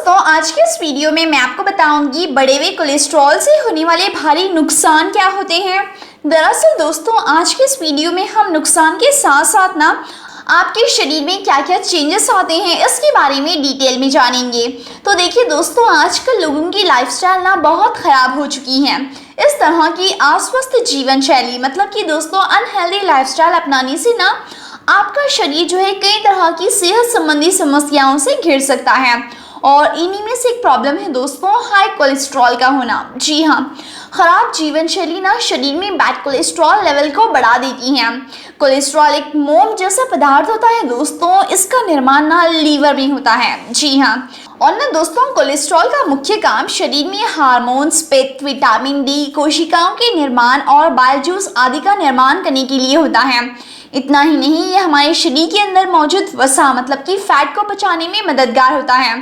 दोस्तों, आज के इस वीडियो में मैं आपको बताऊंगी बढ़े हुए कोलेस्ट्रॉल से होने वाले भारी नुकसान क्या होते हैं। दरअसल दोस्तों, आज के इस वीडियो में हम नुकसान के साथ साथ ना आपके शरीर में क्या क्या चेंजेस आते हैं इसके बारे में डिटेल में जानेंगे। तो देखिए दोस्तों, आजकल लोगों की लाइफस्टाइल ना बहुत ख़राब हो चुकी है। इस तरह की अस्वस्थ जीवन शैली मतलब कि दोस्तों अनहेल्दी लाइफस्टाइल अपनाने से ना आपका शरीर जो है कई तरह की सेहत संबंधी समस्याओं से घिर सकता है और इन्हीं में से एक प्रॉब्लम है दोस्तों हाई कोलेस्ट्रॉल का होना। जी हाँ, खराब जीवन शैली ना शरीर में बैड कोलेस्ट्रॉल लेवल को बढ़ा देती है। कोलेस्ट्रॉल एक मोम जैसा पदार्थ होता है दोस्तों, इसका निर्माण ना लीवर में होता है। जी हाँ, और ना दोस्तों कोलेस्ट्रॉल का मुख्य काम शरीर में हार्मोन्स, पित्त, विटामिन डी, कोशिकाओं के निर्माण और बाइल जूस आदि का निर्माण करने के लिए होता है। इतना ही नहीं, ये हमारे शरीर के अंदर मौजूद वसा मतलब कि फैट को पचाने में मददगार होता है।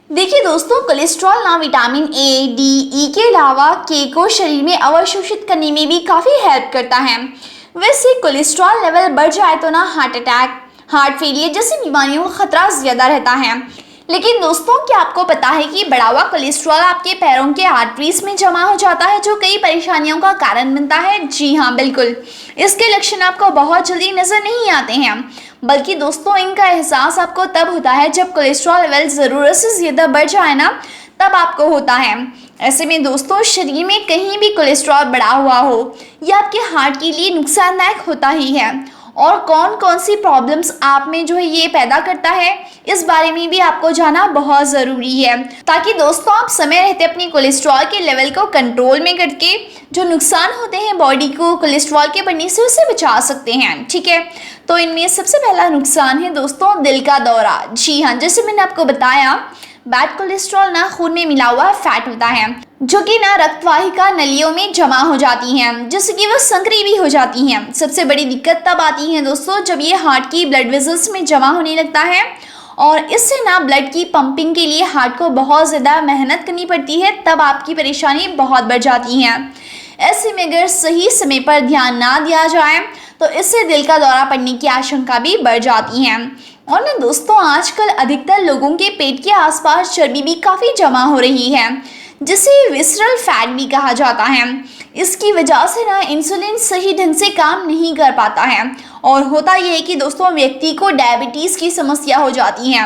देखिए दोस्तों, कोलेस्ट्रॉल ना विटामिन ए, डी, ई के अलावा के को शरीर में अवशोषित करने में भी काफ़ी हेल्प करता है। वैसे कोलेस्ट्रॉल लेवल बढ़ जाए तो ना हार्ट अटैक, हार्ट फेलियर जैसी बीमारियों का खतरा ज़्यादा रहता है। लेकिन दोस्तों, क्या आपको पता है कि बढ़ा हुआ कोलेस्ट्रॉल आपके पैरों के आर्टरीज में जमा हो जाता है जो कई परेशानियों का कारण बनता है। जी हाँ, बिल्कुल। इसके लक्षण आपको बहुत जल्दी नजर नहीं आते हैं, बल्कि दोस्तों इनका एहसास आपको तब होता है जब कोलेस्ट्रॉल लेवल ज़रूरत से ज़्यादा बढ़ जाए ना, तब आपको होता है। ऐसे में दोस्तों शरीर में कहीं भी कोलेस्ट्रॉल बढ़ा हुआ हो यह आपके हार्ट के लिए नुकसानदायक होता ही है। और कौन कौन सी प्रॉब्लम्स आप में जो है ये पैदा करता है, इस बारे में भी आपको जानना बहुत ज़रूरी है, ताकि दोस्तों आप समय रहते अपनी कोलेस्ट्रॉल के लेवल को कंट्रोल में करके जो नुकसान होते हैं बॉडी को कोलेस्ट्रॉल के बढ़ने से उसे बचा सकते हैं। ठीक है, तो इनमें सबसे पहला नुकसान है दोस्तों दिल का दौरा। जी हाँ, जैसे मैंने आपको बताया, बैड कोलेस्ट्रॉल ना खून में मिला हुआ फैट होता है जो कि ना रक्तवाहिका नलियों में जमा हो जाती हैं, जिससे कि वो संकरी भी हो जाती हैं। सबसे बड़ी दिक्कत तब आती है दोस्तों जब ये हार्ट की ब्लड वेसल्स में जमा होने लगता है और इससे ना ब्लड की पंपिंग के लिए हार्ट को बहुत ज़्यादा मेहनत करनी पड़ती है, तब आपकी परेशानी बहुत बढ़ जाती है। ऐसे में अगर सही समय पर ध्यान ना दिया जाए तो इससे दिल का दौरा पड़ने की आशंका भी बढ़ जाती है। और ना दोस्तों, आजकल अधिकतर लोगों के पेट के आसपास चर्बी भी काफ़ी जमा हो रही है, जिसे विसरल फैट भी कहा जाता है। इसकी वजह से ना इंसुलिन सही ढंग से काम नहीं कर पाता है और होता यह है कि दोस्तों व्यक्ति को डायबिटीज़ की समस्या हो जाती है।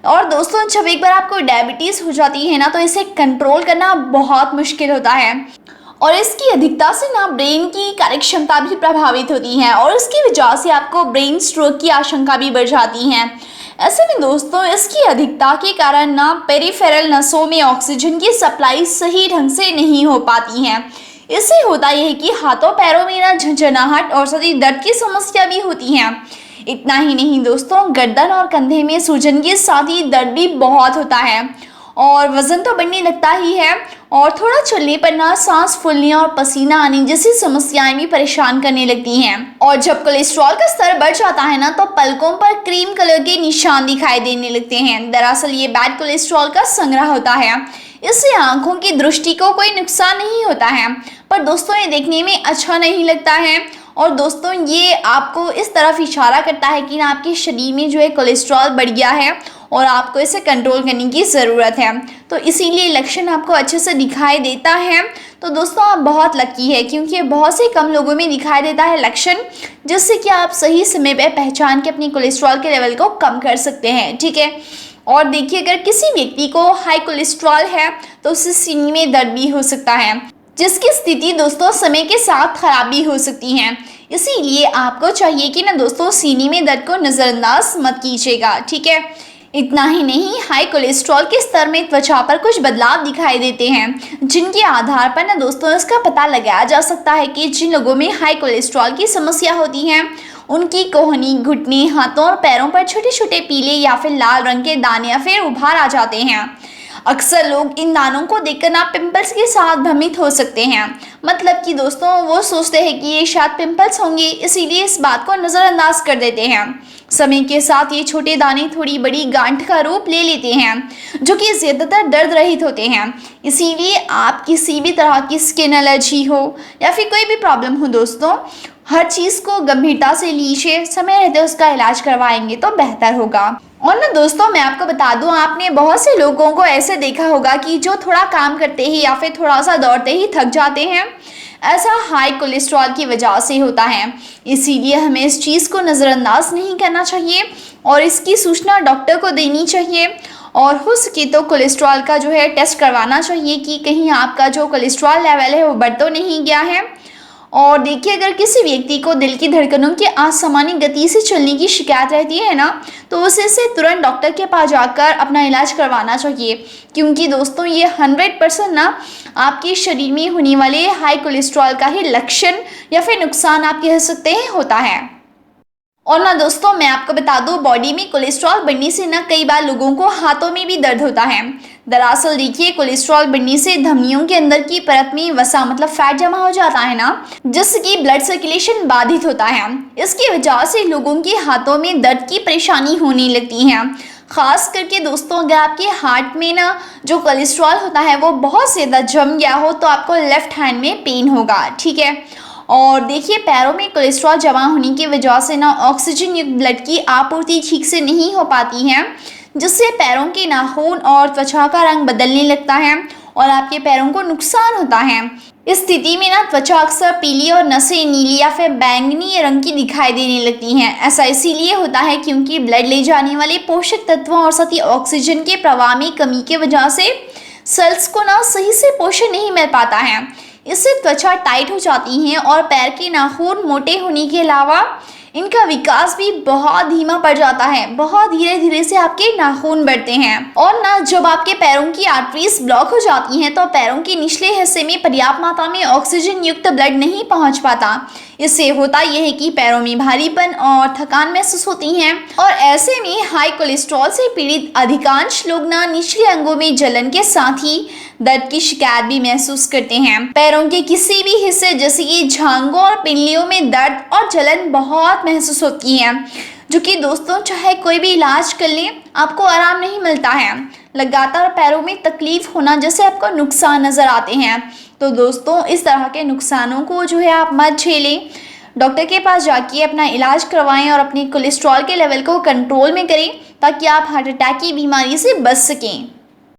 और दोस्तों, जब एक बार आपको डायबिटीज़ हो जाती है ना, तो इसे कंट्रोल करना बहुत मुश्किल होता है और इसकी अधिकता से ना ब्रेन की कार्यक्षमता भी प्रभावित होती है और इसकी वजह से आपको ब्रेन स्ट्रोक की आशंका भी बढ़ जाती है। ऐसे में दोस्तों इसकी अधिकता के कारण ना पेरिफेरल नसों में ऑक्सीजन की सप्लाई सही ढंग से नहीं हो पाती है। इससे होता यह है कि हाथों पैरों में ना झंझनाहट और साथ ही दर्द की समस्या भी होती है। इतना ही नहीं दोस्तों, गर्दन और कंधे में सूजन के साथ ही दर्द भी बहुत होता है और वजन तो बढ़ने लगता ही है और थोड़ा चलने पर ना सांस फूलने और पसीना आने जैसी समस्याएं भी परेशान करने लगती हैं। और जब कोलेस्ट्रॉल का स्तर बढ़ जाता है ना, तो पलकों पर क्रीम कलर के निशान दिखाई देने लगते हैं। दरअसल ये बैड कोलेस्ट्रॉल का संग्रह होता है। इससे आंखों की दृष्टि को कोई नुकसान नहीं होता है, पर दोस्तों ये देखने में अच्छा नहीं लगता है और दोस्तों ये आपको इस तरफ इशारा करता है कि ना आपके शरीर में जो है कोलेस्ट्रॉल बढ़ गया है और आपको इसे कंट्रोल करने की ज़रूरत है। तो इसीलिए लक्षण आपको अच्छे से दिखाई देता है। तो दोस्तों आप बहुत लकी है, क्योंकि बहुत से कम लोगों में दिखाई देता है लक्षण, जिससे कि आप सही समय पर पहचान के अपनी कोलेस्ट्रॉल के लेवल को कम कर सकते हैं। ठीक है, और देखिए अगर किसी व्यक्ति को हाई कोलेस्ट्रॉल है तो उससे सीने में दर्द भी हो सकता है, जिसकी स्थिति दोस्तों समय के साथ खराब भी हो सकती है। इसीलिए आपको चाहिए कि ना दोस्तों सीने में दर्द को नज़रअंदाज मत कीजिएगा। ठीक है, इतना ही नहीं, हाई कोलेस्ट्रॉल के स्तर में त्वचा पर कुछ बदलाव दिखाई देते हैं, जिनके आधार पर ना दोस्तों इसका पता लगाया जा सकता है कि जिन लोगों में हाई कोलेस्ट्रॉल की समस्या होती है उनकी कोहनी, घुटने, हाथों और पैरों पर छोटे छोटे पीले या फिर लाल रंग के दाने या फिर उभार आ जाते हैं। अक्सर लोग इन दानों को देखकर ना पिंपल्स के साथ भ्रमित हो सकते हैं, मतलब कि दोस्तों वो सोचते हैं कि ये शायद पिंपल्स होंगे, इसीलिए इस बात को नज़रअंदाज कर देते हैं। समय के साथ ये छोटे दाने थोड़ी बड़ी गांठ का रूप ले लेते हैं, जो कि ज़्यादातर दर्द रहित होते हैं। इसीलिए आप किसी भी तरह की स्किन एलर्जी हो या फिर कोई भी प्रॉब्लम हो दोस्तों, हर चीज़ को गंभीरता से लीजिए, समय रहते उसका इलाज करवाएंगे तो बेहतर होगा। और ना दोस्तों, मैं आपको बता दूं, आपने बहुत से लोगों को ऐसे देखा होगा कि जो थोड़ा काम करते ही या फिर थोड़ा सा दौड़ते ही थक जाते हैं। ऐसा हाई कोलेस्ट्रॉल की वजह से होता है। इसीलिए हमें इस चीज़ को नज़रअंदाज नहीं करना चाहिए और इसकी सूचना डॉक्टर को देनी चाहिए। और हो सके तो कोलेस्ट्रॉल का जो है टेस्ट करवाना चाहिए कि कहीं आपका जो कोलेस्ट्रॉल लेवल है वो बढ़ तो नहीं गया है। और देखिए, अगर किसी व्यक्ति को दिल की धड़कनों की असामान्य गति से चलने की शिकायत रहती है ना, तो उसे तुरंत डॉक्टर के पास जाकर अपना इलाज करवाना चाहिए। क्योंकि दोस्तों, ये 100% ना आपके शरीर में होने वाले हाई कोलेस्ट्रॉल का ही लक्षण या फिर नुकसान आप कह सकते हैं होता है। और ना दोस्तों, मैं आपको बता दूं, बॉडी में कोलेस्ट्रॉल बढ़ने से ना कई बार लोगों को हाथों में भी दर्द होता है। दरअसल देखिए, कोलेस्ट्रॉल बढ़ने से धमनियों के अंदर की परत में वसा मतलब फैट जमा हो जाता है ना, जिससे ब्लड सर्कुलेशन बाधित होता है। इसकी वजह से लोगों के हाथों में दर्द की परेशानी होने लगती है। खास करके दोस्तों, अगर आपके हार्ट में ना जो कोलेस्ट्रॉल होता है वो बहुत ज़्यादा जम गया हो तो आपको लेफ्ट हैंड में पेन होगा, ठीक है। और देखिए, पैरों में कोलेस्ट्रॉल जमा होने की वजह से ना ऑक्सीजन युक्त ब्लड की आपूर्ति ठीक से नहीं हो पाती है, जिससे पैरों के नाखून और त्वचा का रंग बदलने लगता है और आपके पैरों को नुकसान होता है। इस स्थिति में ना त्वचा अक्सर पीली और नसें नीली या फिर बैंगनी रंग की दिखाई देने लगती हैं। ऐसा इसीलिए होता है क्योंकि ब्लड ले जाने वाले पोषक तत्वों और साथ ही ऑक्सीजन के प्रवाह में कमी की वजह से सेल्स को ना सही से पोषण नहीं मिल पाता है। इससे त्वचा टाइट हो जाती है और पैर के नाखून मोटे होने के अलावा इनका विकास भी बहुत धीमा पड़ जाता है। बहुत धीरे धीरे से आपके नाखून बढ़ते हैं। और ना जब आपके पैरों की आर्टरीज ब्लॉक हो जाती हैं तो पैरों के निचले हिस्से में पर्याप्त मात्रा में ऑक्सीजन युक्त ब्लड नहीं पहुंच पाता। इससे होता यह है कि पैरों में भारीपन और थकान महसूस होती है। और ऐसे में हाई कोलेस्ट्रॉल से पीड़ित अधिकांश लोग ना निचले अंगों में जलन के साथ ही दर्द की शिकायत भी महसूस करते हैं। पैरों के किसी भी हिस्से जैसे कि जांघों और पिंडलियों में दर्द और जलन बहुत महसूस होती है, जो कि दोस्तों चाहे कोई भी इलाज कर लें आपको आराम नहीं मिलता है। लगातार पैरों में तकलीफ होना जैसे आपको नुकसान नज़र आते हैं। तो दोस्तों, इस तरह के नुकसानों को जो है आप मत झेलें। डॉक्टर के पास जाके अपना इलाज करवाएं और अपने कोलेस्ट्रॉल के लेवल को कंट्रोल में करें ताकि आप हार्ट अटैक की बीमारी से बच सकें।